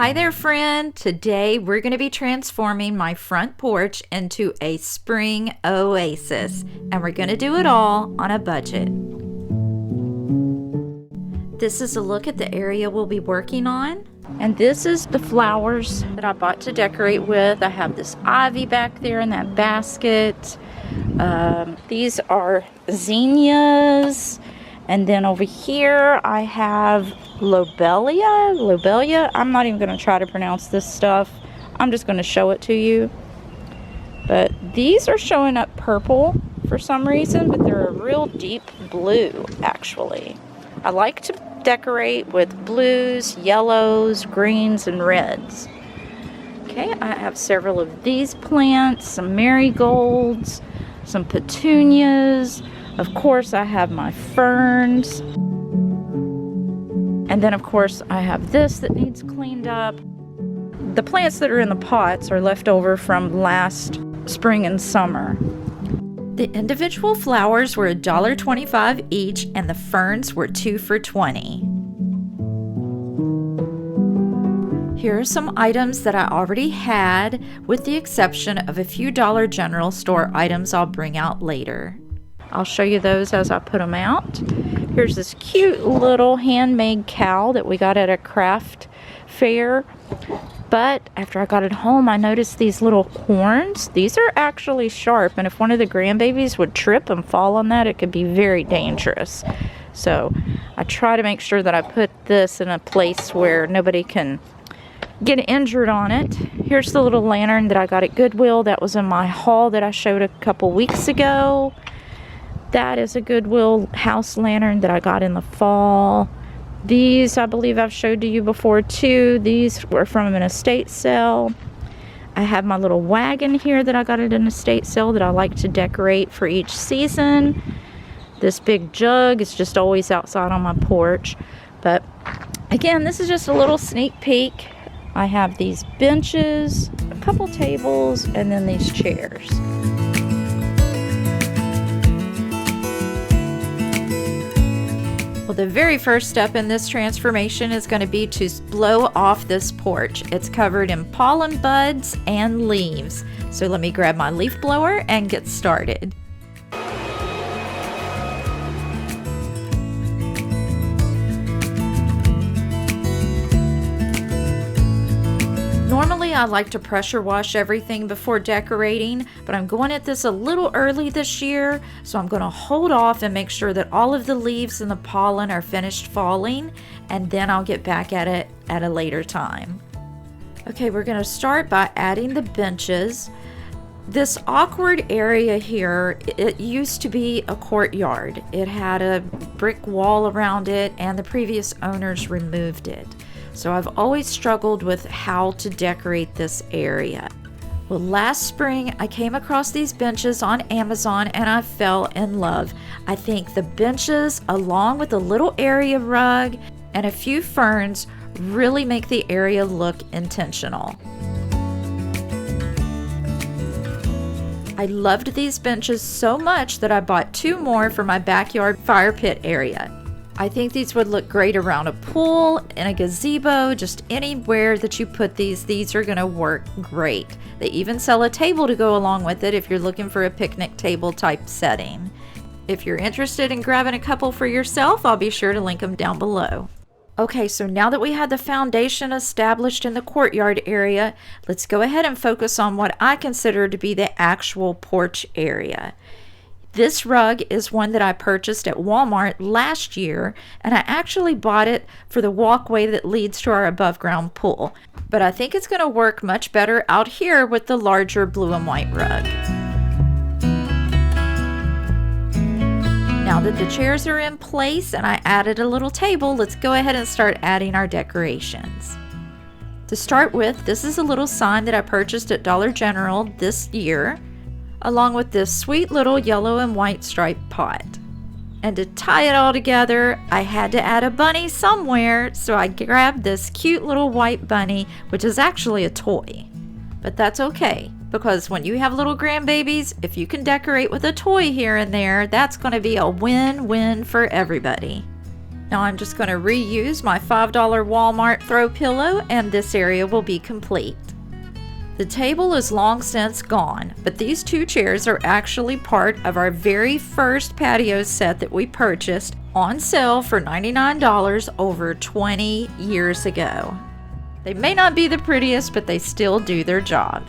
Hi there, friend. Today we're going to be transforming my front porch into a spring oasis, and we're going to do it all on a budget. This is a look at the area we'll be working on. And this is the flowers that I bought to decorate with. I have this ivy back there in that basket. These are zinnias. And then over here I have lobelia. I'm not even going to try to pronounce this stuff. I'm just going to show it to you. But these are showing up purple for some reason, but they're a real deep blue actually. I like to decorate with blues, yellows, greens, and reds. Okay, I have several of these plants, some marigolds, some petunias. Of course, I have my ferns. And then, of course, I have this that needs cleaned up. The plants that are in the pots are left over from last spring and summer. The individual flowers were $1.25 each, and the ferns were 2 for $20. Here are some items that I already had, with the exception of a few Dollar General store items I'll bring out later. I'll show you those as I put them out. Here's this cute little handmade cow that we got at a craft fair. But after I got it home, I noticed these little horns. These are actually sharp, and if one of the grandbabies would trip and fall on that, it could be very dangerous. So I try to make sure that I put this in a place where nobody can get injured on it. Here's the little lantern that I got at Goodwill. That was in my haul that I showed a couple weeks ago. That is a Goodwill house lantern that I got in the fall. These, I believe I've showed to you before too. These were from an estate sale. I have my little wagon here that I got at an estate sale that I like to decorate for each season. This big jug is just always outside on my porch. But again, this is just a little sneak peek. I have these benches, a couple tables, and then these chairs. Well, the very first step in this transformation is going to be to blow off this porch. It's covered in pollen buds and leaves. So let me grab my leaf blower and get started. Normally I like to pressure wash everything before decorating, but I'm going at this a little early this year, so I'm going to hold off and make sure that all of the leaves and the pollen are finished falling, and then I'll get back at it at a later time. Okay, we're going to start by adding the benches. This awkward area here, it used to be a courtyard. It had a brick wall around it, and the previous owners removed it. So I've always struggled with how to decorate this area. Well, last spring I came across these benches on Amazon and I fell in love. I think the benches, along with a little area rug and a few ferns, really make the area look intentional. I loved these benches so much that I bought 2 more for my backyard fire pit area. I think these would look great around a pool, in a gazebo, just anywhere that you put these are gonna work great. They even sell a table to go along with it if you're looking for a picnic table type setting. If you're interested in grabbing a couple for yourself, I'll be sure to link them down below. Okay, so now that we had the foundation established in the courtyard area, let's go ahead and focus on what I consider to be the actual porch area. This rug is one that I purchased at Walmart last year, and I actually bought it for the walkway that leads to our above ground pool. But I think it's going to work much better out here with the larger blue and white rug. Now that the chairs are in place and I added a little table, let's go ahead and start adding our decorations. To start with, this is a little sign that I purchased at Dollar General this year, along with this sweet little yellow and white striped pot. And to tie it all together, I had to add a bunny somewhere, so I grabbed this cute little white bunny, which is actually a toy. But that's okay, because when you have little grandbabies, if you can decorate with a toy here and there, that's going to be a win-win for everybody. Now I'm just going to reuse my $5 Walmart throw pillow, and this area will be complete. The table is long since gone, but these two chairs are actually part of our very first patio set that we purchased on sale for $99 over 20 years ago. They may not be the prettiest, but they still do their job.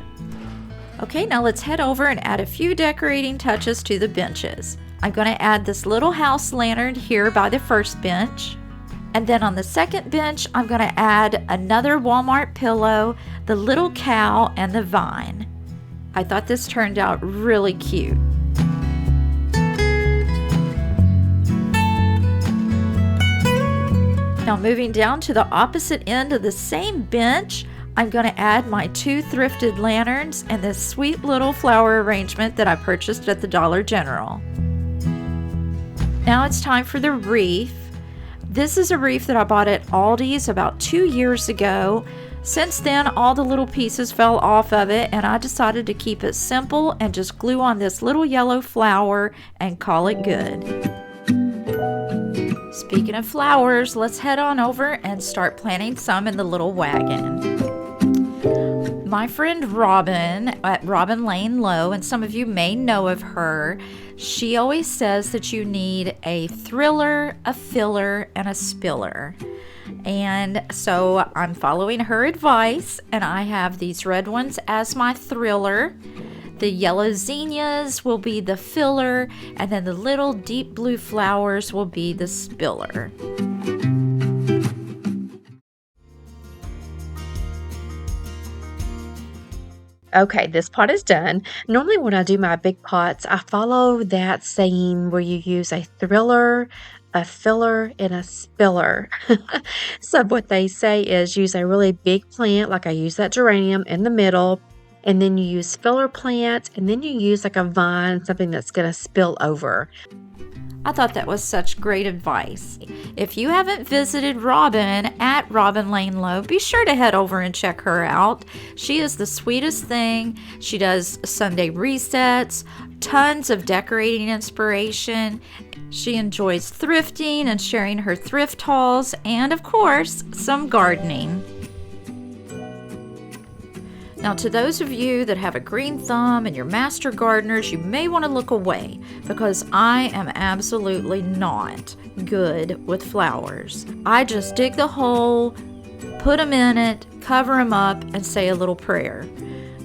Okay, now let's head over and add a few decorating touches to the benches. I'm going to add this little house lantern here by the first bench. And then on the second bench, I'm going to add another Walmart pillow, the little cow, and the vine. I thought this turned out really cute. Now moving down to the opposite end of the same bench, I'm going to add my two thrifted lanterns and this sweet little flower arrangement that I purchased at the Dollar General. Now it's time for the wreath. This is a wreath that I bought at Aldi's about 2 years ago. Since then, all the little pieces fell off of it, and I decided to keep it simple and just glue on this little yellow flower and call it good. Speaking of flowers, let's head on over and start planting some in the little wagon. My friend Robin at Robin Lane Low, and some of you may know of her, she always says that you need a thriller, a filler, and a spiller. And so I'm following her advice, and I have these red ones as my thriller. The yellow zinnias will be the filler, and then the little deep blue flowers will be the spiller. Okay, this pot is done. Normally when I do my big pots, I follow that saying where you use a thriller, a filler, and a spiller. So what they say is use a really big plant, like I use that geranium in the middle, and then you use filler plants, and then you use like a vine, something that's going to spill over. I thought that was such great advice. If you haven't visited Robin at Robin Lane Low, be sure to head over and check her out. She is the sweetest thing. She does Sunday resets, tons of decorating inspiration. She enjoys thrifting and sharing her thrift hauls, and of course, some gardening. Now, to those of you that have a green thumb and you're master gardeners, you may want to look away, because I am absolutely not good with flowers. I just dig the hole, put them in it, cover them up, and say a little prayer.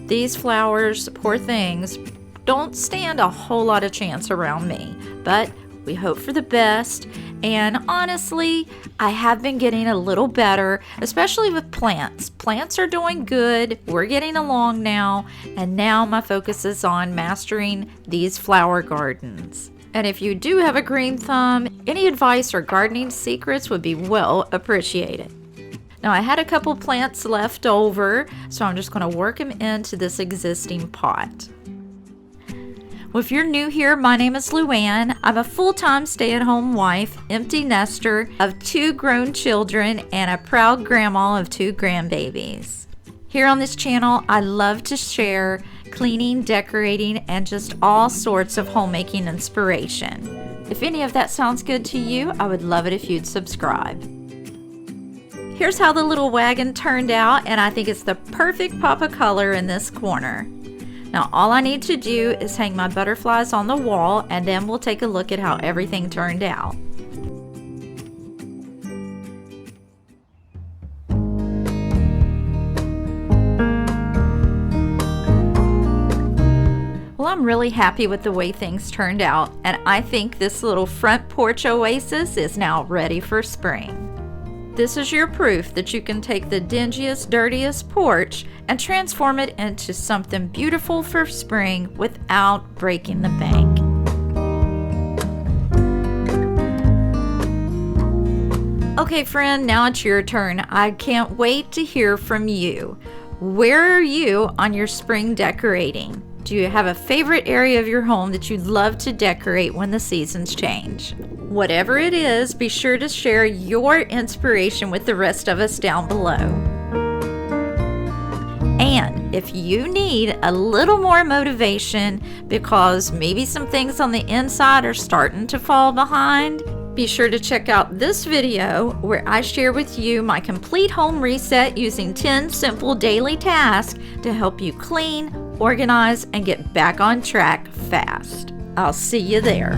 These flowers, poor things, don't stand a whole lot of chance around me, but we hope for the best. And honestly, I have been getting a little better, especially with plants. Plants are doing good. We're getting along now. And now my focus is on mastering these flower gardens. And if you do have a green thumb, any advice or gardening secrets would be well appreciated. Now I had a couple plants left over, so I'm just going to work them into this existing pot. Well, if you're new here, my name is Louann. I'm a full-time stay-at-home wife, empty nester of 2 grown children, and a proud grandma of 2 grandbabies. Here on this channel, I love to share cleaning, decorating, and just all sorts of homemaking inspiration. If any of that sounds good to you, I would love it if you'd subscribe. Here's how the little wagon turned out, and I think it's the perfect pop of color in this corner. Now all I need to do is hang my butterflies on the wall, and then we'll take a look at how everything turned out. Well, I'm really happy with the way things turned out, and I think this little front porch oasis is now ready for spring. This is your proof that you can take the dingiest, dirtiest porch and transform it into something beautiful for spring without breaking the bank. Okay, friend, now it's your turn. I can't wait to hear from you. Where are you on your spring decorating? Do you have a favorite area of your home that you'd love to decorate when the seasons change? Whatever it is, be sure to share your inspiration with the rest of us down below. And if you need a little more motivation because maybe some things on the inside are starting to fall behind, be sure to check out this video where I share with you my complete home reset using 10 simple daily tasks to help you clean, organize, and get back on track fast. I'll see you there.